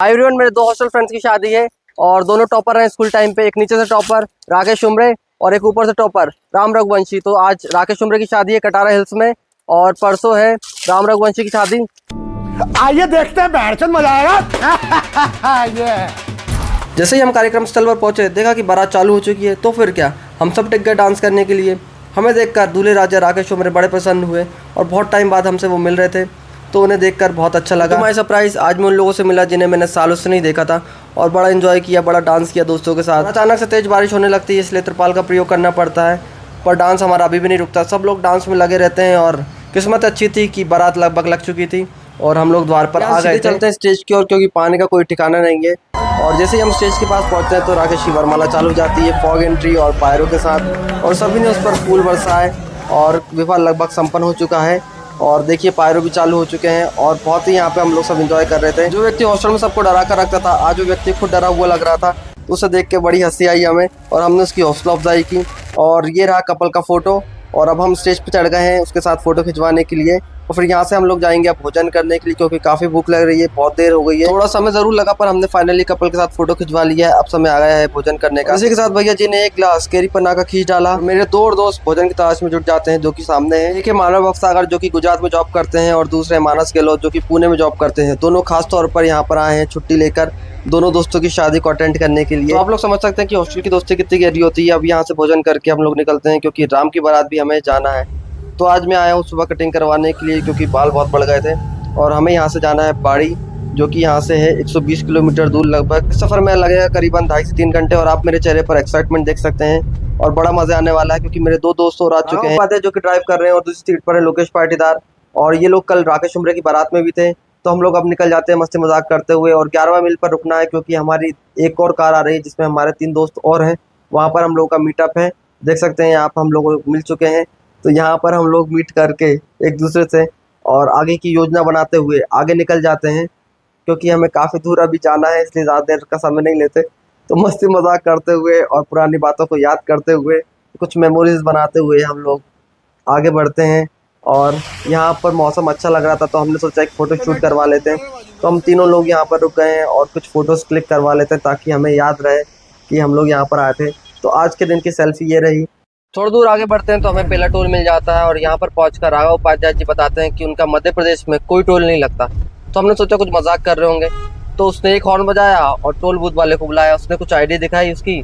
Hi everyone, मेरे दो hostel friends की शादी है और दोनों टॉपर हैं स्कूल टाइम पे। एक नीचे से टॉपर राकेश उमरे और एक ऊपर से टॉपर राम रघुवंशी। तो आज राकेश उमरे की शादी है कटारा हिल्स में और परसों है राम रघुवंशी की शादी। आइए देखते हैं, बैठचंद मजा आएगा। ये जैसे ही हम कार्यक्रम स्थल पर पहुंचे देखा कि बारात चालू हो चुकी है, तो फिर क्या, हम सब टिक गए डांस करने के लिए। हमें देखकर दूल्हे राजा राकेश उमरे बड़े प्रसन्न हुए और बहुत टाइम बाद हमसे वो मिल रहे थे, तो उन्हें देखकर बहुत अच्छा लगा। माय सरप्राइज, आज मैं उन लोगों से मिला जिन्हें मैंने सालों से नहीं देखा था और बड़ा एंजॉय किया, बड़ा डांस किया दोस्तों के साथ। अचानक से तेज बारिश होने लगती है, इसलिए तिरपाल का प्रयोग करना पड़ता है, पर डांस हमारा अभी भी नहीं रुकता। सब लोग डांस में लगे रहते हैं और किस्मत अच्छी थी कि बारात लगभग लग चुकी थी और हम लोग द्वार पर आ गए। चलते हैं स्टेज की ओर, क्योंकि पानी का कोई ठिकाना नहीं है। और जैसे ही हम स्टेज के पास पहुंचते हैं तो राकेश की वरमाला चालू हो जाती है फॉग एंट्री और पायरों के साथ, और सभी ने उस पर फूल बरसाए और विवाह लगभग संपन्न हो चुका है। और देखिए पायरो भी चालू हो चुके हैं और बहुत ही यहाँ पे हम लोग सब एंजॉय कर रहे थे। जो व्यक्ति हॉस्टल में सबको डरा कर रखता था, आज वो व्यक्ति खुद डरा हुआ लग रहा था, तो उसे देख के बड़ी हंसी आई हमें और हमने उसकी हौसला अफजाई की। और ये रहा कपल का फोटो, और अब हम स्टेज पे चढ़ गए हैं उसके साथ फोटो खिंचवाने के लिए। और फिर यहाँ से हम लोग जाएंगे अब भोजन करने के लिए, क्योंकि काफ़ी भूख लग रही है, बहुत देर हो गई है। थोड़ा समय ज़रूर लगा पर हमने फाइनली कपल के साथ फोटो खिंचवा लिया है। अब समय आ गया है भोजन करने का। इसी के साथ भैया जी ने एक गिलास केरी पन्ना का खींच डाला। मेरे दो और दोस्त भोजन की तलाश में जुट जाते हैं, जो कि सामने है। एक है मानव भवसागर, जो कि गुजरात में जॉब करते हैं, और दूसरे मानस गहलोत, जो कि पुणे में जॉब करते हैं। दोनों खास तौर पर यहाँ पर आए हैं छुट्टी लेकर दोनों दोस्तों की शादी को अटेंड करने के लिए। तो आप लोग समझ सकते हैं कि हॉस्टल की दोस्ती कितनी गहरी होती है। अब यहाँ से भोजन करके हम लोग निकलते हैं, क्योंकि राम की बारात भी हमें जाना है। तो आज मैं आया हूँ सुबह कटिंग करवाने के लिए, क्योंकि बाल बहुत बढ़ गए थे और हमें यहाँ से जाना है बाड़ी, जो कि यहाँ से है 120 किलोमीटर दूर लगभग। इस सफ़र में लगेगा करीबन 2.5 से 3 घंटे, और आप मेरे चेहरे पर एक्साइटमेंट देख सकते हैं और बड़ा मज़ा आने वाला है, क्योंकि मेरे दो दोस्त और आ चुके हैं जो कि ड्राइव कर रहे हैं, और दूसरी सीट पर है लोकेश पाटीदार। और ये लोग कल राकेश उमरे की बारात में भी थे। तो हम लोग अब निकल जाते हैं मस्ती मजाक करते हुए, और 11वां मील पर रुकना है, क्योंकि हमारी एक और कार आ रही है जिसमें हमारे 3 दोस्त और हैं। वहाँ पर हम लोगों का मीटअप है, देख सकते हैं आप, हम लोग मिल चुके हैं। तो यहाँ पर हम लोग मीट करके एक दूसरे से और आगे की योजना बनाते हुए आगे निकल जाते हैं, क्योंकि हमें काफ़ी दूर अभी जाना है, इसलिए ज़्यादा देर का समय नहीं लेते। तो मस्ती मजाक करते हुए और पुरानी बातों को याद करते हुए, कुछ मेमोरीज बनाते हुए हम लोग आगे बढ़ते हैं। और यहाँ पर मौसम अच्छा लग रहा था, तो हमने सोचा एक फ़ोटो शूट करवा लेते हैं। तो हम तीनों लोग यहाँ पर रुक गए हैं और कुछ फ़ोटोज़ क्लिक करवा लेते हैं, ताकि हमें याद रहे कि हम लोग यहाँ पर आए थे। तो आज के दिन की सेल्फी ये रही। थोड़ी दूर आगे बढ़ते हैं तो हमें पहला टोल मिल जाता है, और यहाँ पर पहुंचकर राघव उपाध्याय जी बताते हैं कि उनका मध्य प्रदेश में कोई टोल नहीं लगता। तो हमने सोचा कुछ मजाक कर रहे होंगे, तो उसने एक हॉर्न बजाया और टोल बूथ वाले को बुलाया। उसने कुछ आईडी दिखाई उसकी,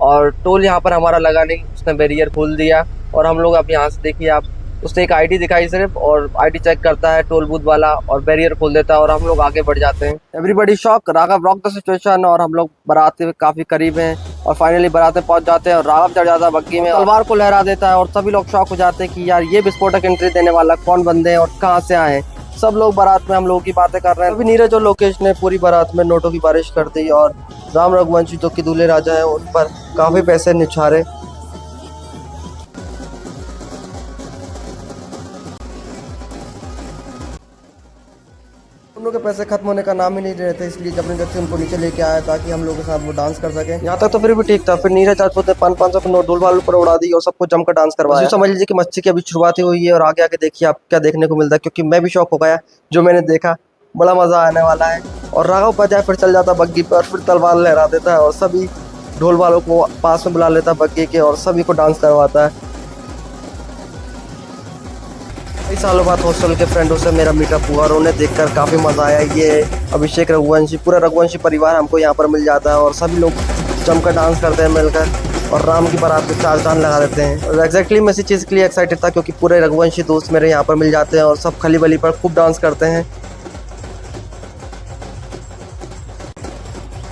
और टोल यहाँ पर हमारा लगा नहीं, उसने बैरियर खोल दिया। और हम लोग अब यहाँ से देखिए आप, उसने एक आईडी दिखाई सिर्फ, और आईडी चेक करता है टोल बूथ वाला और बैरियर खोल देता है, और हम लोग आगे बढ़ जाते हैं। Everybody shock, Raghav rock the situation, और हम लोग बारात के काफ़ी करीब हैं और फाइनली बारात में पहुंच जाते हैं। और राघव चढ़ जाता है बग्गी में, तलवार को लहरा देता है, और सभी लोग शॉक हो जाते हैं कि यार ये विस्फोटक एंट्री देने वाला कौन बंदे हैं और कहाँ से आए हैं। सब लोग बारात में हम लोगों की बातें कर रहे हैं। अभी नीरज और लोकेश ने पूरी बारात में नोटों की बारिश कर दी, और राम रघुवंशी जो कि दूल्हे राजा हैं उन पर काफ़ी पैसे निछारे। उन लोगों के पैसे खत्म होने का नाम ही नहीं ले रहे थे, इसलिए जबरदस्ती उनको नीचे लेके आया ताकि हम लोगों के साथ वो डांस कर सके। यहाँ तक तो फिर भी ठीक था। फिर नीरज राजपूत ने 500 की नोट ढोल वालों पर उड़ा दी और सबको जमकर डांस करवाया। समझ लीजिए कि मस्ती की अभी शुरुआत ही हुई है, और आगे आगे देखिए आप क्या देखने को मिलता है, क्योंकि मैं भी शौक हो गया जो मैंने देखा। बड़ा मजा आने वाला है। और राघव उपाध्याय फिर चल जाता बग्गी पर, फिर तलवार लहरा देता है और सभी ढोल वालों को पास में बुला लेता बग्गी के, और सभी को डांस करवाता है। कई सालों बाद हॉस्टल के फ्रेंडों से मेरा मीटअप हुआ और उन्हें देखकर काफ़ी मज़ा आया। ये अभिषेक रघुवंशी, पूरा रघुवंशी परिवार हमको यहाँ पर मिल जाता है, और सभी लोग जमकर डांस करते हैं मिलकर, और राम की बारात में 4 चांद लगा देते हैं। और एग्जैक्टली मैं इसी चीज़ के लिए एक्साइटेड था, क्योंकि पूरे रघुवंशी दोस्त मेरे यहाँ पर मिल जाते हैं और सब खली बली पर खूब डांस करते हैं।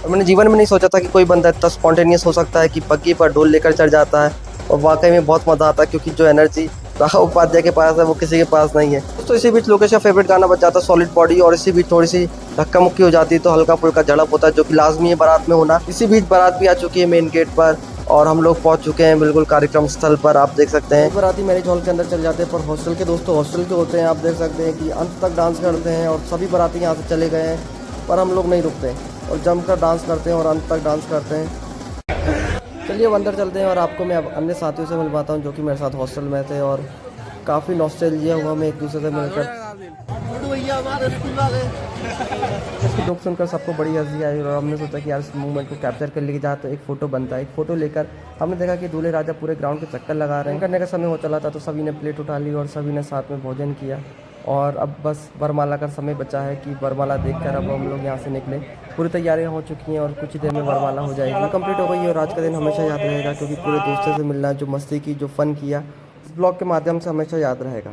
और मैंने जीवन में नहीं सोचा था कि कोई बंदा इतना स्पॉन्टेनियस हो सकता है कि बग्गी पर ढोल लेकर चढ़ जाता है, और वाकई में बहुत मज़ा आता है, क्योंकि जो एनर्जी राघव उपाध्याय के पास है वो किसी के पास नहीं है। तो इसी बीच लोकेश का फेवरेट गाना बज जाता है सॉलिड बॉडी, और इसी बीच थोड़ी सी धक्का मुक्की हो जाती है, तो हल्का फुल्का झड़प होता है, जो कि लाजमी है बारात में होना। इसी बीच बारात भी आ चुकी है मेन गेट पर, और हम लोग पहुंच चुके हैं बिल्कुल कार्यक्रम स्थल पर। आप देख सकते हैं बाराती मैरिज हॉल के अंदर चल जाते हैं, पर हॉस्टल के दोस्तों हॉस्टल के होते हैं। आप देख सकते हैं कि अंत तक डांस करते हैं, और सभी बाराती यहाँ से चले गए हैं, पर हम लोग नहीं रुकते और जमकर डांस करते हैं और अंत तक डांस करते हैं। चलिए अब अंदर चलते हैं, और आपको मैं अब अन्य साथियों से मिलवाता हूँ जो कि मेरे साथ हॉस्टल में थे, और काफ़ी नॉस्टैल्जिया हुआ हमें एक दूसरे से मिलकर। इसकी जोक सुनकर सबको बड़ी हंसी आई और हमने सोचा कि यार इस मूवमेंट को कैप्चर कर लिया जाए तो एक फ़ोटो बनता है। एक फ़ोटो लेकर हमने देखा कि दूल्हे राजा पूरे ग्राउंड के चक्कर लगा रहे हैं। करने का समय हो चला था तो सभी ने प्लेट उठा ली और सभी ने साथ में भोजन किया और अब बस वरमाला का समय बचा है कि वरमाला देखकर अब हम लोग यहाँ से निकले। पूरी तैयारियाँ हो चुकी हैं और कुछ ही देर में वरमाला हो जाएगी, कंप्लीट हो गई है और आज का दिन हमेशा याद रहेगा क्योंकि पूरे दोस्तों से मिलना, जो मस्ती की, जो फ़न किया, इस ब्लॉग के माध्यम से हमेशा याद रहेगा।